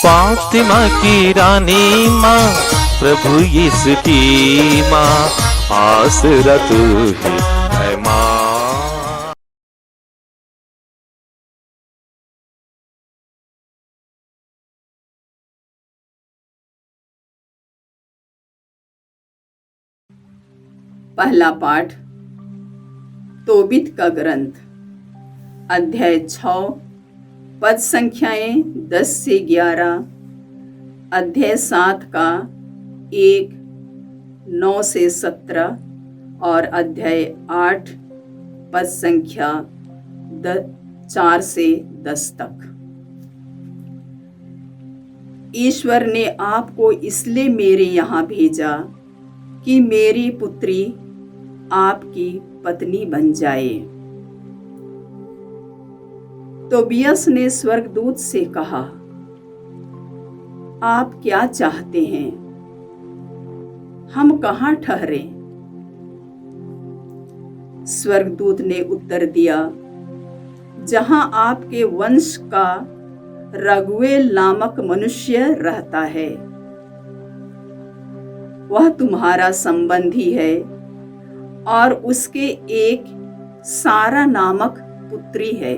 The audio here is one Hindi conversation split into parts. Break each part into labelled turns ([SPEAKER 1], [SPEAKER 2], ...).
[SPEAKER 1] फातिमा की रानी माँ, प्रभु यीशु की माँ, आसरा तू ही है माँ।
[SPEAKER 2] पहला पाठ तोबित का ग्रंथ, अध्याय 6, पद संख्याएं 10 से 11, अध्याय 7 का 1, 9 से 17 और अध्याय 8, पद संख्या 4 से 10 तक। ईश्वर ने आपको इसलिए मेरे यहाँ भेजा कि मेरी पुत्री आपकी पत्नी बन जाए। तोबियास ने स्वर्गदूत से कहा, आप क्या चाहते हैं? हम कहाँ ठहरे? स्वर्गदूत ने उत्तर दिया, जहां आपके वंश का रगुएल नामक मनुष्य रहता है। वह तुम्हारा संबंधी है और उसके एक सारा नामक पुत्री है।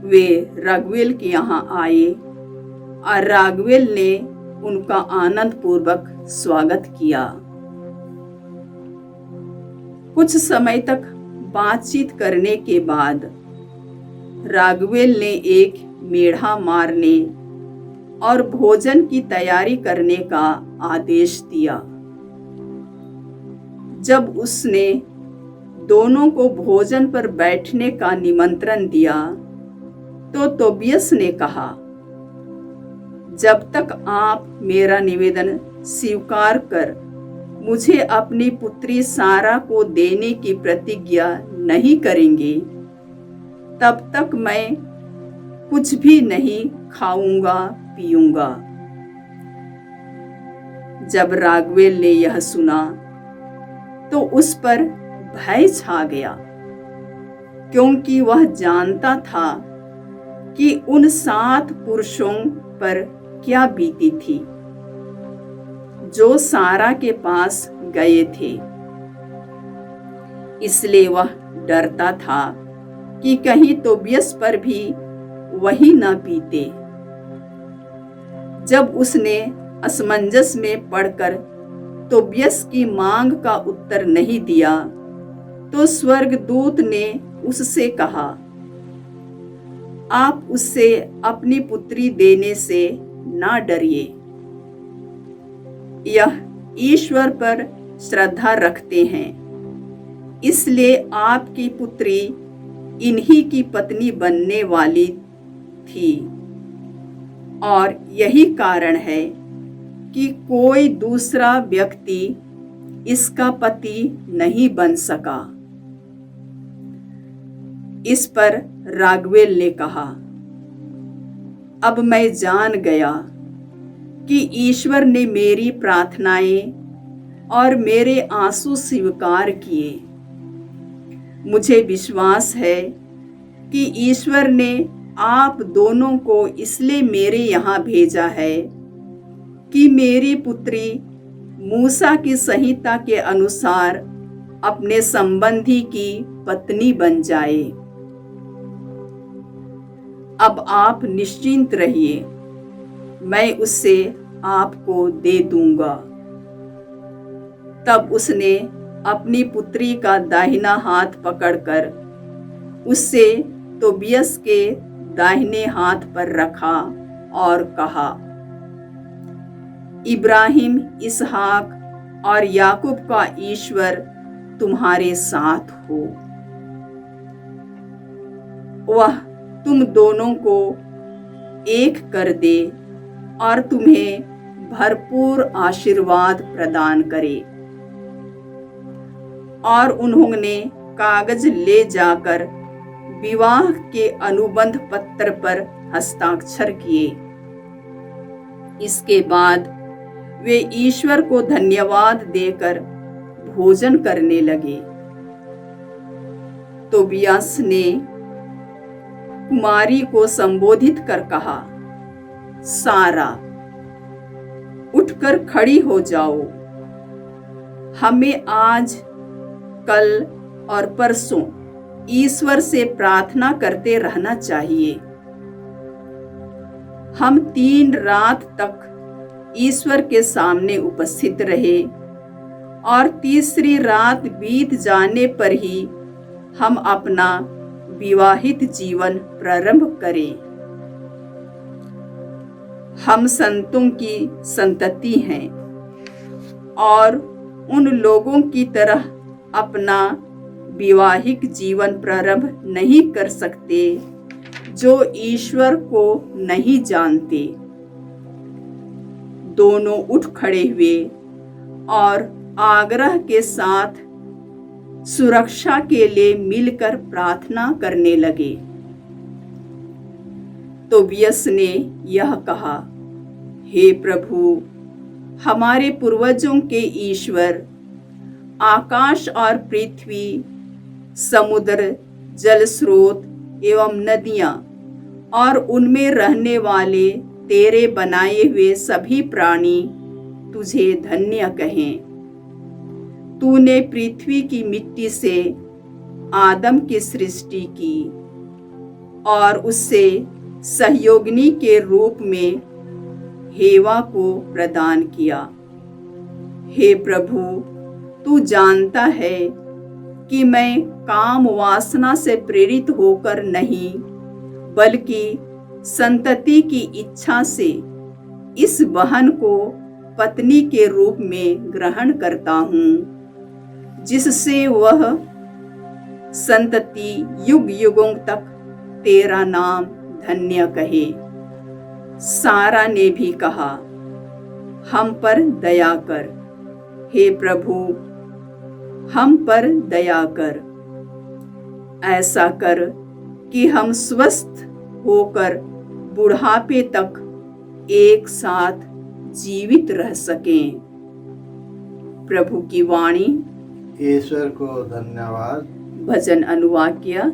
[SPEAKER 2] वे रागुएल के यहाँ आए और रागुएल ने उनका आनंद पूर्वक स्वागत किया। कुछ समय तक बातचीत करने के बाद रागुएल ने एक मेढ़ा मारने और भोजन की तैयारी करने का आदेश दिया। जब उसने दोनों को भोजन पर बैठने का निमंत्रण दिया तो तोबियास ने कहा, जब तक आप मेरा निवेदन स्वीकार कर मुझे अपनी पुत्री सारा को देने की प्रतिज्ञा नहीं करेंगे, तब तक मैं कुछ भी नहीं खाऊंगा पीऊंगा। जब रागुएल ने यह सुना तो उस पर भय छा गया, क्योंकि वह जानता था कि उन 7 पुरुषों पर क्या बीती थी जो सारा के पास गए थे। इसलिए वह डरता था कि कहीं तोबियास पर भी वही न बीते। जब उसने असमंजस में पड़कर तोबियास की मांग का उत्तर नहीं दिया तो स्वर्गदूत ने उससे कहा, आप उससे अपनी पुत्री देने से ना डरिए। यह ईश्वर पर श्रद्धा रखते हैं, इसलिए आपकी पुत्री इन्हीं की पत्नी बनने वाली थी और यही कारण है कि कोई दूसरा व्यक्ति इसका पति नहीं बन सका। इस पर रागुएल ने कहा, अब मैं जान गया कि ईश्वर ने मेरी प्रार्थनाएं और मेरे आंसू स्वीकार किए। मुझे विश्वास है कि ईश्वर ने आप दोनों को इसलिए मेरे यहाँ भेजा है कि मेरी पुत्री मूसा की संहिता के अनुसार अपने संबंधी की पत्नी बन जाए। अब आप निश्चिंत रहिए, मैं उससे आपको दे दूंगा। तब उसने अपनी पुत्री का दाहिना हाथ पकड़कर उससे तोबियास के दाहिने हाथ पर रखा और कहा, इब्राहिम, इसहाक और याकूब का ईश्वर तुम्हारे साथ हो। वह तुम दोनों को एक कर दे और तुम्हें भरपूर आशीर्वाद प्रदान करे। और उन्होंने कागज ले जाकर विवाह के अनुबंध पत्र पर हस्ताक्षर किए। इसके बाद वे ईश्वर को धन्यवाद देकर भोजन करने लगे। तोबियास ने कुमारी को संबोधित कर कहा, सारा, उठकर खड़ी हो जाओ। हमें आज, कल और परसों ईश्वर से प्रार्थना करते रहना चाहिए। हम 3 रात तक ईश्वर के सामने उपस्थित रहे और तीसरी रात बीत जाने पर ही हम अपना विवाहित जीवन प्रारंभ करें। हम संतों की संतति हैं और उन लोगों की तरह अपना वैवाहिक जीवन प्रारंभ नहीं कर सकते जो ईश्वर को नहीं जानते। दोनों उठ खड़े हुए और आग्रह के साथ सुरक्षा के लिए मिलकर प्रार्थना करने लगे। तोबियस ने यह कहा, हे प्रभु, हमारे पूर्वजों के ईश्वर, आकाश और पृथ्वी, समुद्र, जल स्रोत एवं नदियां और उनमें रहने वाले तेरे बनाए हुए सभी प्राणी तुझे धन्य कहें। तूने पृथ्वी की मिट्टी से आदम की सृष्टि की और उससे सहयोगिनी के रूप में हेवा को प्रदान किया। हे प्रभु, तू जानता है कि मैं काम वासना से प्रेरित होकर नहीं, बल्कि संतति की इच्छा से इस बहन को पत्नी के रूप में ग्रहण करता हूँ, जिससे वह संतति युग युगों तक तेरा नाम धन्य कहे। सारा ने भी कहा, हम पर दया कर, हे प्रभु, हम पर दया कर। ऐसा कर कि हम स्वस्थ होकर बुढ़ापे तक एक साथ जीवित रह सकें। प्रभु की वाणी।
[SPEAKER 3] ईश्वर को धन्यवाद।
[SPEAKER 2] भजन अनुवाक्य।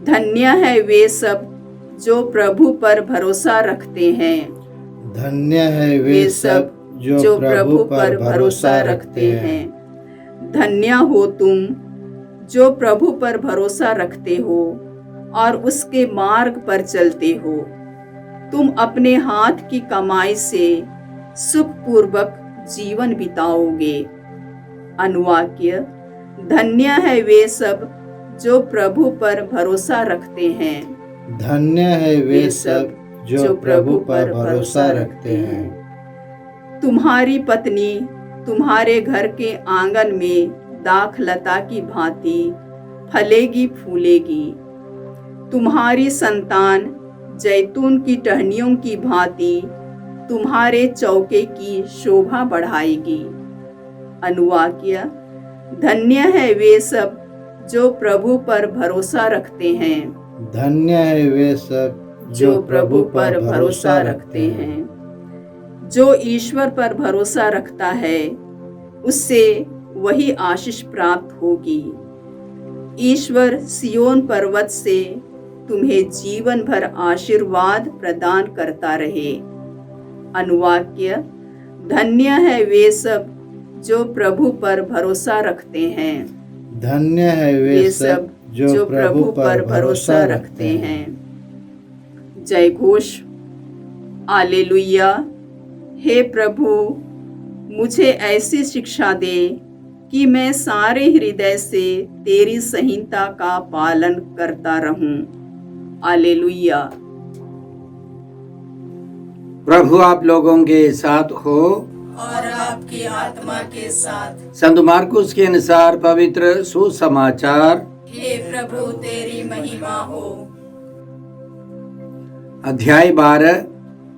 [SPEAKER 2] धन्य है वे सब जो प्रभु पर भरोसा रखते हैं।
[SPEAKER 3] धन्य है वे सब जो प्रभु पर भरोसा रखते हैं।
[SPEAKER 2] धन्य हो तुम जो प्रभु पर भरोसा रखते हो और उसके मार्ग पर चलते हो। तुम अपने हाथ की कमाई से सुखपूर्वक जीवन बिताओगे। अनुवाक्य। धन्य है वे सब जो प्रभु पर भरोसा रखते हैं।
[SPEAKER 3] धन्य है वे सब जो प्रभु पर भरोसा रखते हैं।
[SPEAKER 2] तुम्हारी पत्नी तुम्हारे घर के आंगन में दाखलता की भांति फलेगी फूलेगी। तुम्हारी संतान जैतून की टहनियों की भांति तुम्हारे चौके की शोभा बढ़ाएगी। अनुवाक्य। धन्य है वे सब जो प्रभु पर भरोसा रखते हैं।
[SPEAKER 3] धन्य है वे सब
[SPEAKER 2] जो प्रभु पर भरोसा रखते हैं। जो ईश्वर पर भरोसा रखता है उससे वही आशीष प्राप्त होगी। ईश्वर सियोन पर्वत से तुम्हें जीवन भर आशीर्वाद प्रदान करता रहे। अनुवाक्य। धन्य है वे सब जो प्रभु पर भरोसा रखते हैं।
[SPEAKER 3] धन्य है वे सब जो प्रभु पर भरोसा रखते हैं।
[SPEAKER 2] जय घोष। हालेलुया। हे प्रभु, मुझे ऐसी शिक्षा दे कि मैं सारे हृदय से तेरी संहिता का पालन करता रहूं। हालेलुया।
[SPEAKER 4] प्रभु आप लोगों के साथ हो
[SPEAKER 2] और आपकी आत्मा के साथ।
[SPEAKER 4] संत मार्कुस के अनुसार पवित्र सुसमाचार।
[SPEAKER 2] हे प्रभु, तेरी महिमा हो।
[SPEAKER 4] अध्याय 12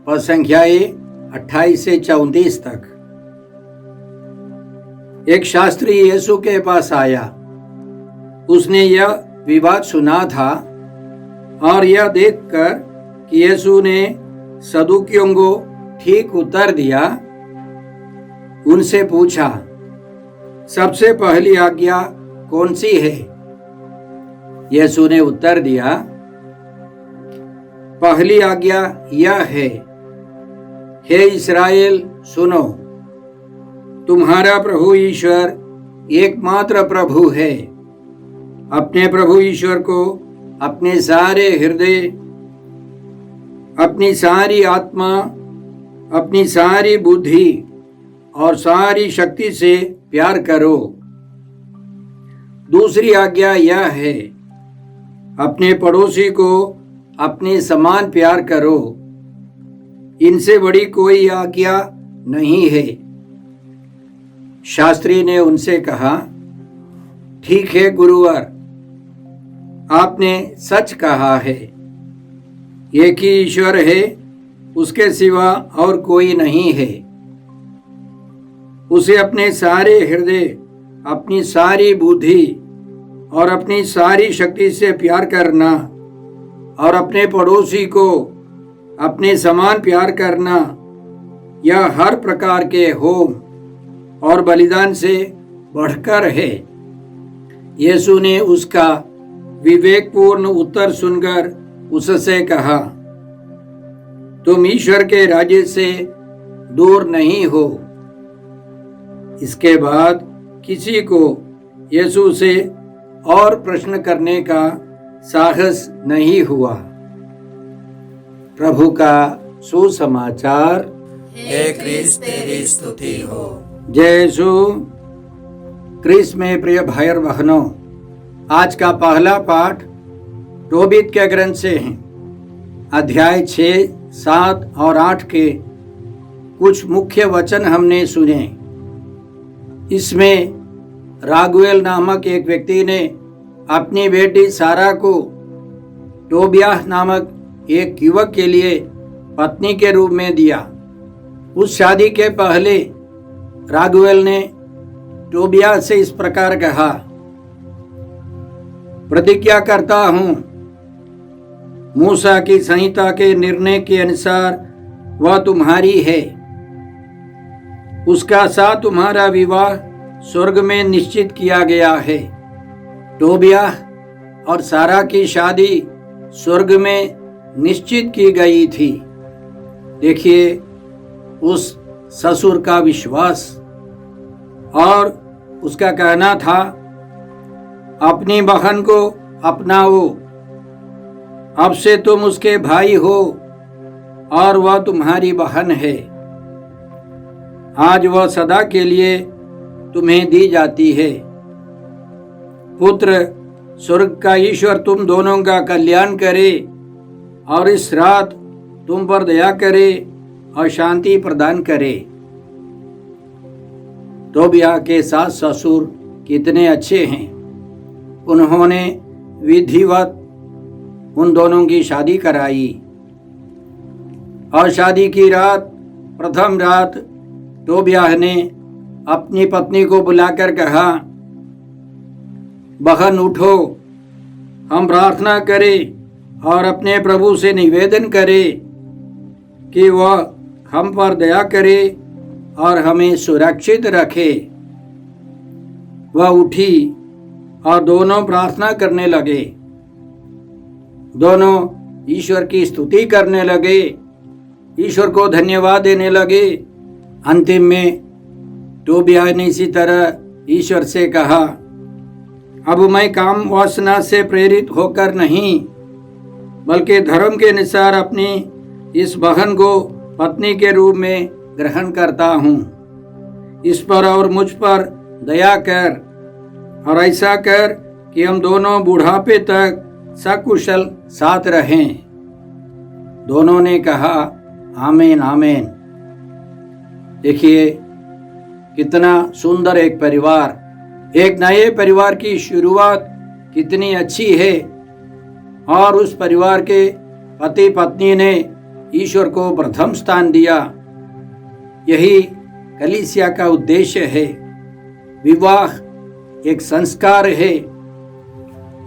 [SPEAKER 4] पद संख्याएं 28 से 34 तक। एक शास्त्री यीशु के पास आया। उसने यह विवाद सुना था और यह देखकर कि यीशु ने सदूकियों को ठीक उत्तर दिया, उनसे पूछा, सबसे पहली आज्ञा कौन सी है? यीशु ने उत्तर दिया, पहली आज्ञा यह है, हे इस्राएल सुनो, तुम्हारा प्रभु ईश्वर एकमात्र प्रभु है। अपने प्रभु ईश्वर को अपने सारे हृदय, अपनी सारी आत्मा, अपनी सारी बुद्धि और सारी शक्ति से प्यार करो। दूसरी आज्ञा यह है, अपने पड़ोसी को अपने समान प्यार करो। इनसे बड़ी कोई आज्ञा नहीं है। शास्त्री ने उनसे कहा, ठीक है गुरुवर, आपने सच कहा है। एक ही ईश्वर है, उसके सिवा और कोई नहीं है। उसे अपने सारे हृदय, अपनी सारी बुद्धि और अपनी सारी शक्ति से प्यार करना और अपने पड़ोसी को अपने समान प्यार करना, यह हर प्रकार के होम और बलिदान से बढ़कर है। यीशु ने उसका विवेकपूर्ण उत्तर सुनकर उससे कहा, तुम ईश्वर के राज्य से दूर नहीं हो। इसके बाद किसी को यीशु से और प्रश्न करने का साहस नहीं हुआ। प्रभु का सुसमाचार।
[SPEAKER 3] हे क्रिस्त तेरी स्तुति हो।
[SPEAKER 4] जय यीशु। क्रिस्त में प्रिय भाई और बहनों, आज का पहला पाठ तोबीत के ग्रंथ से है। अध्याय 6, 7 और 8 के कुछ मुख्य वचन हमने सुने। इसमें रागुएल नामक एक व्यक्ति ने अपनी बेटी सारा को टोबियाह नामक एक युवक के लिए पत्नी के रूप में दिया। उस शादी के पहले रागुएल ने टोबियाह से इस प्रकार कहा, प्रतिज्ञा करता हूं, मूसा की संहिता के निर्णय के अनुसार वह तुम्हारी है। उसका साथ तुम्हारा विवाह स्वर्ग में निश्चित किया गया है। टोबियाह और सारा की शादी स्वर्ग में निश्चित की गई थी। देखिए उस ससुर का विश्वास, और उसका कहना था, अपनी बहन को अपनाओ, अब से तुम उसके भाई हो और वह तुम्हारी बहन है। आज वह सदा के लिए तुम्हें दी जाती है। पुत्र, स्वर्ग का ईश्वर तुम दोनों का कल्याण करे और इस रात तुम पर दया करे और शांति प्रदान करे। टोबियाह के सास ससुर कितने अच्छे हैं। उन्होंने विधिवत उन दोनों की शादी कराई और शादी की रात, प्रथम रात, टोबियाह ने अपनी पत्नी को बुलाकर कहा, बहन उठो, हम प्रार्थना करें और अपने प्रभु से निवेदन करें कि वह हम पर दया करे और हमें सुरक्षित रखे। वह उठी और दोनों प्रार्थना करने लगे। दोनों ईश्वर की स्तुति करने लगे, ईश्वर को धन्यवाद देने लगे। अंतिम में टोबियाह ने इसी तरह ईश्वर से कहा, अब मैं काम वासना से प्रेरित होकर नहीं, बल्कि धर्म के अनुसार अपनी इस बहन को पत्नी के रूप में ग्रहण करता हूँ। इस पर और मुझ पर दया कर और ऐसा कर कि हम दोनों बुढ़ापे तक सकुशल साथ रहें। दोनों ने कहा, आमीन आमीन। देखिए कितना सुंदर एक परिवार, एक नए परिवार की शुरुआत कितनी अच्छी है। और उस परिवार के पति पत्नी ने ईश्वर को प्रथम स्थान दिया। यही कलीसिया का उद्देश्य है। विवाह एक संस्कार है।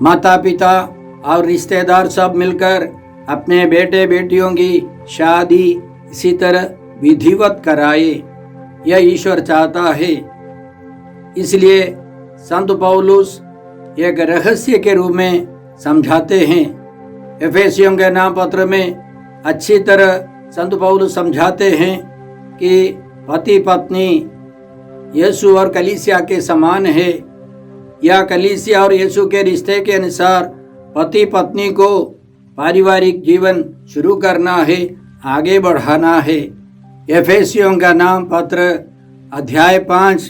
[SPEAKER 4] माता पिता और रिश्तेदार सब मिलकर अपने बेटे बेटियों की शादी इसी तरह विधिवत कराए, यह ईश्वर चाहता है। इसलिए संत पौलुस एक रहस्य के रूप में समझाते हैं। एफेसियों के नाम पत्र में अच्छी तरह संत पौलुस समझाते हैं कि पति पत्नी यीशु और कलीसिया के समान है, या कलीसिया और यीशु के रिश्ते के अनुसार पति पत्नी को पारिवारिक जीवन शुरू करना है, आगे बढ़ाना है। एफेसियों का नाम पत्र अध्याय 5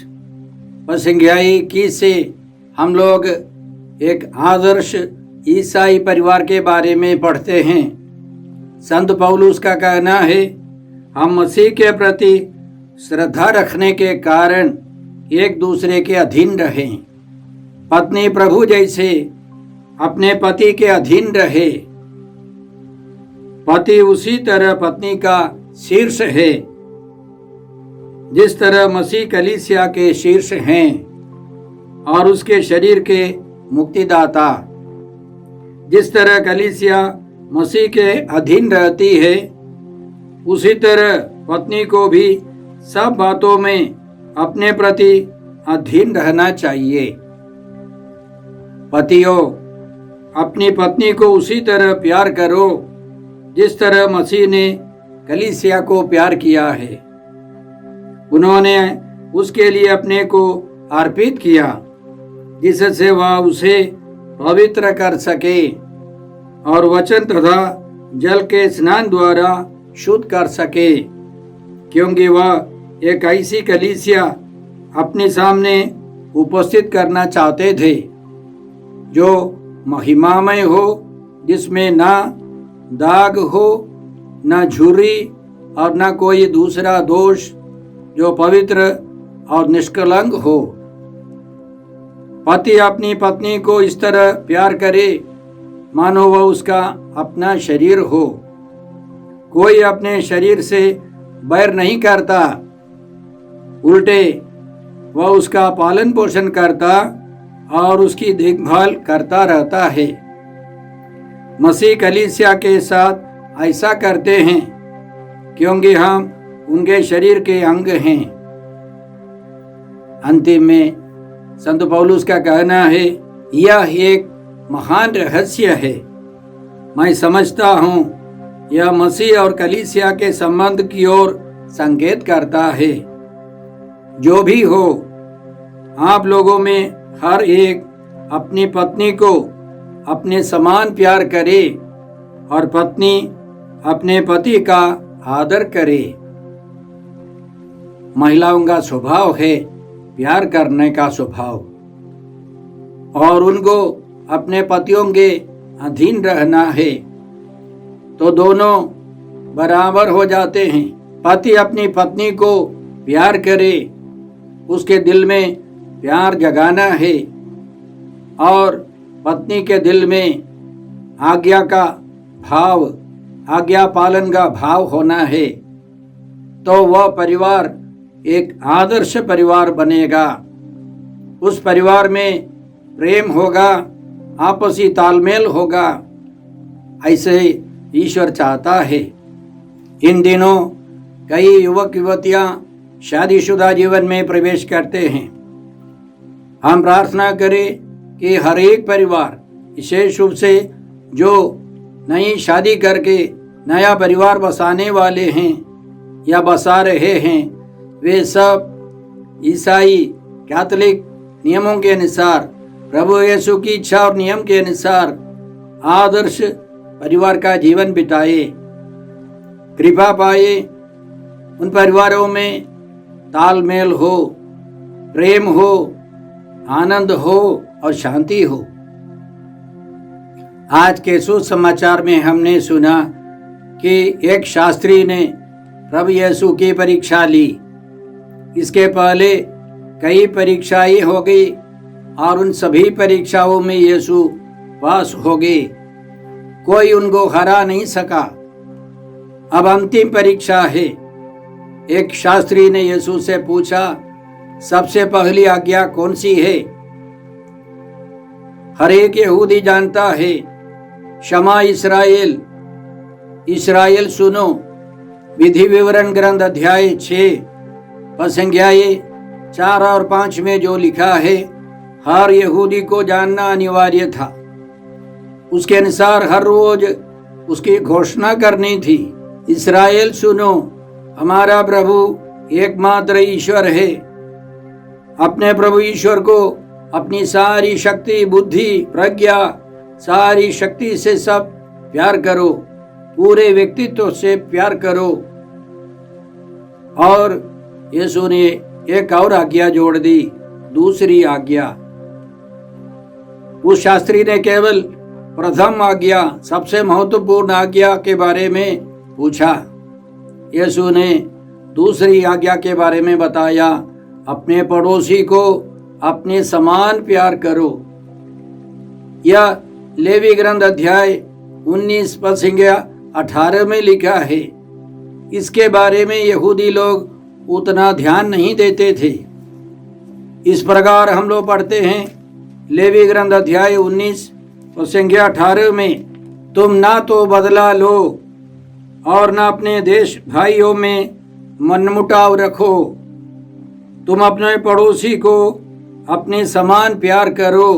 [SPEAKER 4] संख्याई 21 से हम लोग एक आदर्श ईसाई परिवार के बारे में पढ़ते हैं। संत पौलुस का कहना है, हम मसीह के प्रति श्रद्धा रखने के कारण एक दूसरे के अधीन रहें। पत्नी प्रभु जैसे अपने पति के अधीन रहे। पति उसी तरह पत्नी का शीर्ष है, जिस तरह मसीह कलीसिया के शीर्ष हैं और उसके शरीर के मुक्तिदाता। जिस तरह कलीसिया मसीह के अधीन रहती है, उसी तरह पत्नी को भी सब बातों में अपने प्रति अधीन रहना चाहिए। पतियों, अपनी पत्नी को उसी तरह प्यार करो जिस तरह मसीह ने कलीसिया को प्यार किया है। उन्होंने उसके लिए अपने को अर्पित किया, जिससे वह उसे पवित्र कर सके और वचन तथा जल के स्नान द्वारा शुद्ध कर सके, क्योंकि वह एक ऐसी कलीसिया अपने सामने उपस्थित करना चाहते थे जो महिमामय हो, जिसमें ना दाग हो, ना झुर्री और ना कोई दूसरा दोष, जो पवित्र और निष्कलंक हो। पति अपनी पत्नी को इस तरह प्यार करे मानो वह उसका अपना शरीर हो। कोई अपने शरीर से बैर नहीं करता, उल्टे वह उसका पालन पोषण करता और उसकी देखभाल करता रहता है। मसीह कलीसिया के साथ ऐसा करते हैं क्योंकि हम उनके शरीर के अंग हैं। अंतिम में संत पौलुस का कहना है, यह एक महान रहस्य है। मैं समझता हूँ यह मसीह और कलीसिया के संबंध की ओर संकेत करता है। जो भी हो, आप लोगों में हर एक अपनी पत्नी को अपने समान प्यार करे और पत्नी अपने पति का आदर करे। महिलाओं का स्वभाव है प्यार करने का स्वभाव, और उनको अपने पतियों के अधीन रहना है, तो दोनों बराबर हो जाते हैं। पति अपनी पत्नी को प्यार करे, उसके दिल में प्यार जगाना है, और पत्नी के दिल में आज्ञा का भाव, आज्ञा पालन का भाव होना है, तो वह परिवार एक आदर्श परिवार बनेगा। उस परिवार में प्रेम होगा, आपसी तालमेल होगा। ऐसे ईश्वर चाहता है। इन दिनों कई युवक युवतियां शादीशुदा जीवन में प्रवेश करते हैं। हम प्रार्थना करें कि हर एक परिवार, विशेष रूप से जो नई शादी करके नया परिवार बसाने वाले हैं या बसा रहे हैं, वे सब ईसाई कैथोलिक नियमों के अनुसार, प्रभु यीशु की इच्छा और नियम के अनुसार आदर्श परिवार का जीवन बिताए। कृपा पाए उन परिवारों में तालमेल हो, प्रेम हो, आनंद हो और शांति हो। आज के सुसमाचार में हमने सुना कि एक शास्त्री ने प्रभु यीशु की परीक्षा ली। इसके पहले कई परीक्षाएं हो गई और उन सभी परीक्षाओं में यीशु पास हो गए। कोई उनको हरा नहीं सका। अब अंतिम परीक्षा है। एक शास्त्री ने यीशु से पूछा, सबसे पहली आज्ञा कौन सी है? हर एक यहूदी जानता है, शमा इस्राएल, इस्राएल सुनो। विधि विवरण ग्रंथ अध्याय 6 संख्याएं 4 और 5 में जो लिखा है, हर यहूदी को जानना अनिवार्य था। उसके अनुसार हर रोज उसकी घोषणा करनी थी। इस्राएल सुनो, हमारा प्रभु एकमात्र ईश्वर है। अपने प्रभु ईश्वर को अपनी सारी शक्ति, बुद्धि, प्रज्ञा, सारी शक्ति से सब प्यार करो, पूरे व्यक्तित्व से प्यार करो। और यीशु ने एक और आज्ञा जोड़ दी, दूसरी आज्ञा। उस शास्त्री ने केवल प्रथम आज्ञा, सबसे महत्वपूर्ण आज्ञा के बारे में पूछा। यीशु ने दूसरी आज्ञा के बारे में बताया, अपने पड़ोसी को अपने समान प्यार करो। यह लेवी ग्रंथ अध्याय 19 पद 18 में लिखा है। इसके बारे में यहूदी लोग उतना ध्यान नहीं देते थे। इस प्रकार हम लोग पढ़ते हैं लेवी ग्रंथ अध्याय 19 और संख्या 18 में, तुम ना तो बदला लो और ना अपने देश भाइयों में मनमुटाव रखो। तुम अपने पड़ोसी को अपने समान प्यार करो,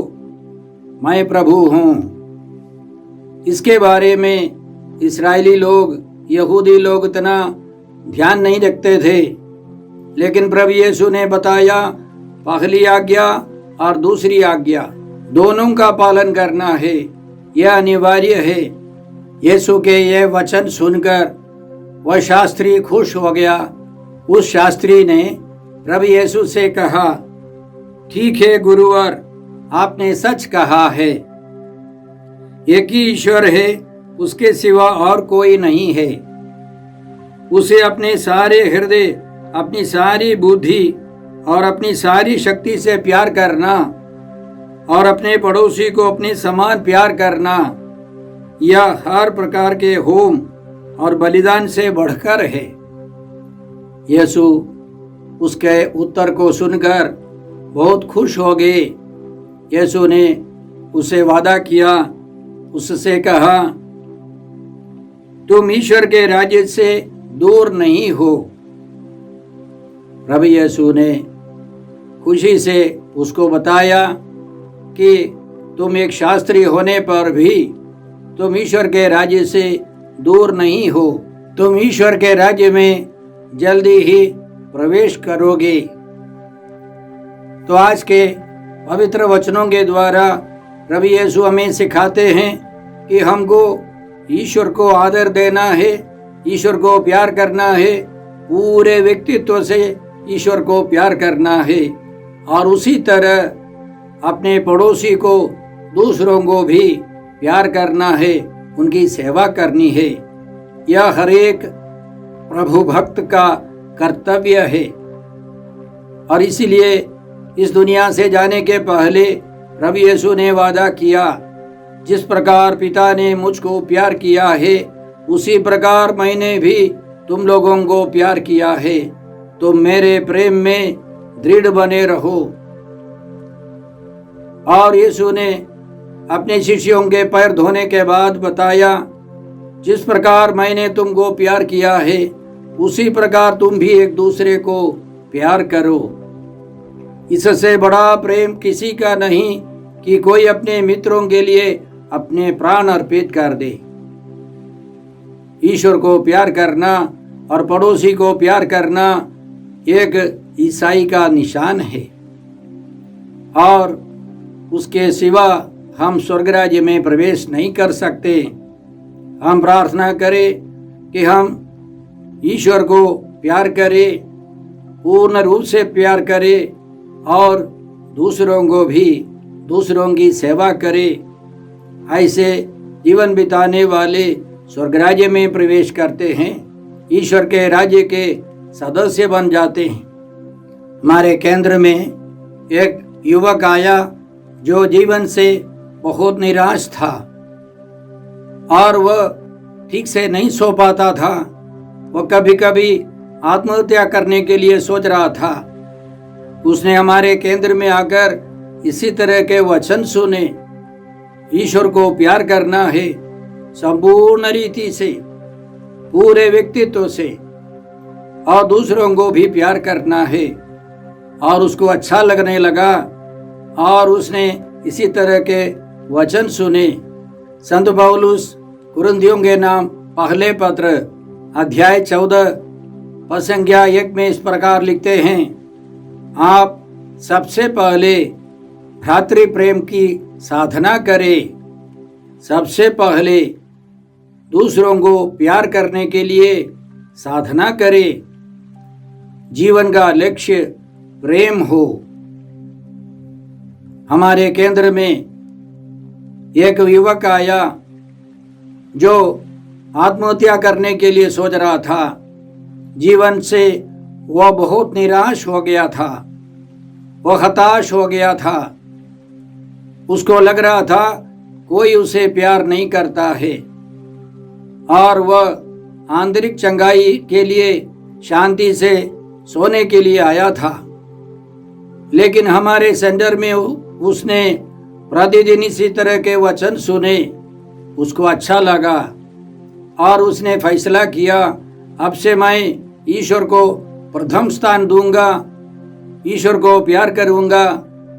[SPEAKER 4] मैं प्रभु हूँ। इसके बारे में इस्राएली लोग, यहूदी लोग इतना ध्यान नहीं रखते थे, लेकिन प्रभु यीशु ने बताया पहली आज्ञा और दूसरी आज्ञा दोनों का पालन करना है, यह अनिवार्य है। यीशु के यह वचन सुनकर वह शास्त्री खुश हो गया। उस शास्त्री ने प्रभु यीशु से कहा, ठीक है गुरुवर, आपने सच कहा है। एक ही ईश्वर है, उसके सिवा और कोई नहीं है। उसे अपने सारे हृदय, अपनी सारी बुद्धि और अपनी सारी शक्ति से प्यार करना और अपने पड़ोसी को अपने समान प्यार करना, यह हर प्रकार के होम और बलिदान से बढ़कर है। यीशु उसके उत्तर को सुनकर बहुत खुश हो गए। यीशु ने उसे वादा किया, उससे कहा, तुम ईश्वर के राज्य से दूर नहीं हो। प्रभु यीशु ने खुशी से उसको बताया कि तुम एक शास्त्री होने पर भी तुम ईश्वर के राज्य से दूर नहीं हो। तुम ईश्वर के राज्य में जल्दी ही प्रवेश करोगे। तो आज के पवित्र वचनों के द्वारा प्रभु यीशु हमें सिखाते हैं कि हमको ईश्वर को आदर देना है, ईश्वर को प्यार करना है, पूरे व्यक्तित्व से ईश्वर को प्यार करना है, और उसी तरह अपने पड़ोसी को, दूसरों को भी प्यार करना है, उनकी सेवा करनी है। यह हर एक प्रभु भक्त का कर्तव्य है। और इसीलिए इस दुनिया से जाने के पहले प्रभु यीशु ने वादा किया, जिस प्रकार पिता ने मुझको प्यार किया है, उसी प्रकार मैंने भी तुम लोगों को प्यार किया है। तुम मेरे प्रेम में दृढ़ बने रहो। और यीशु ने अपने शिष्यों के पैर धोने के बाद बताया, जिस प्रकार मैंने तुमको प्यार किया है, उसी प्रकार तुम भी एक दूसरे को प्यार करो। इससे बड़ा प्रेम किसी का नहीं कि कोई अपने मित्रों के लिए अपने प्राण अर्पित कर दे। ईश्वर को प्यार करना और पड़ोसी को प्यार करना एक ईसाई का निशान है, और उसके सिवा हम स्वर्ग राज्य में प्रवेश नहीं कर सकते। हम प्रार्थना करें कि हम ईश्वर को प्यार करें, पूर्ण रूप से प्यार करें, और दूसरों को भी दूसरों की सेवा करें। ऐसे जीवन बिताने वाले स्वर्ग राज्य में प्रवेश करते हैं, ईश्वर के राज्य के सदस्य बन जाते हैं। हमारे केंद्र में एक युवक आया जो जीवन से बहुत निराश था, और वह ठीक से नहीं सो पाता था। वह कभी कभी आत्महत्या करने के लिए सोच रहा था। उसने हमारे केंद्र में आकर इसी तरह के वचन सुने। ईश्वर को प्यार करना है संपूर्ण रीति से, पूरे व्यक्तित्व से, और दूसरों को भी प्यार करना है। और उसको अच्छा लगने लगा, और उसने इसी तरह के वचन सुने। संत पौलुस कुरिन्थियों के नाम पहले पत्र अध्याय 14 पद संख्या 1 में इस प्रकार लिखते हैं, आप सबसे पहले भ्रातृ प्रेम की साधना करें। सबसे पहले दूसरों को प्यार करने के लिए साधना करें। जीवन का लक्ष्य प्रेम हो। हमारे केंद्र में एक युवक आया जो आत्महत्या करने के लिए सोच रहा था। जीवन से वह बहुत निराश हो गया था, वह हताश हो गया था। उसको लग रहा था कोई उसे प्यार नहीं करता है और वह आंतरिक चंगाई के लिए शांति से सोने के लिए आया था। लेकिन हमारे सेंटर में उसने प्रतिदिन इसी तरह के वचन सुने, उसको अच्छा लगा और उसने फैसला किया, अब से मैं ईश्वर को प्रथम स्थान दूंगा, ईश्वर को प्यार करूंगा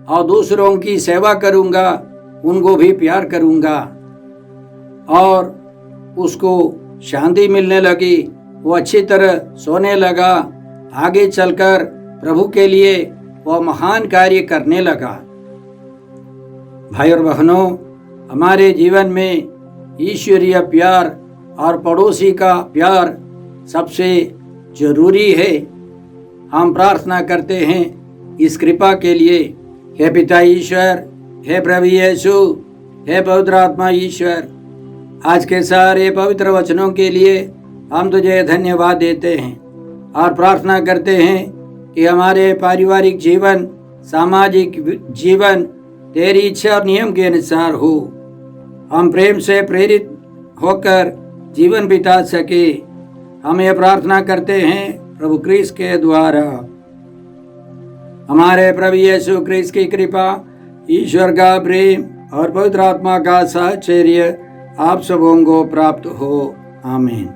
[SPEAKER 4] और दूसरों की सेवा करूंगा, उनको भी प्यार करूंगा। और उसको शांति मिलने लगी, वो अच्छी तरह सोने लगा। आगे चलकर प्रभु के लिए वह महान कार्य करने लगा। भाई और बहनों, हमारे जीवन में ईश्वरीय प्यार और पड़ोसी का प्यार सबसे जरूरी है। हम प्रार्थना करते हैं इस कृपा के लिए। हे पिता ईश्वर, हे प्रभु यीशु, हे पवित्र आत्मा ईश्वर, आज के सारे पवित्र वचनों के लिए हम तुझे धन्यवाद देते हैं और प्रार्थना करते हैं कि हमारे पारिवारिक जीवन, सामाजिक जीवन तेरी इच्छा और नियम के अनुसार हो। हम प्रेम से प्रेरित होकर जीवन बिता सके। हम ये प्रार्थना करते हैं प्रभु क्रिस्त के द्वारा। हमारे प्रभु यीशु क्रिस्त की कृपा, ईश्वर का प्रेम और पवित्र आत्मा का साहचर्य आप सबों को प्राप्त हो। आमीन।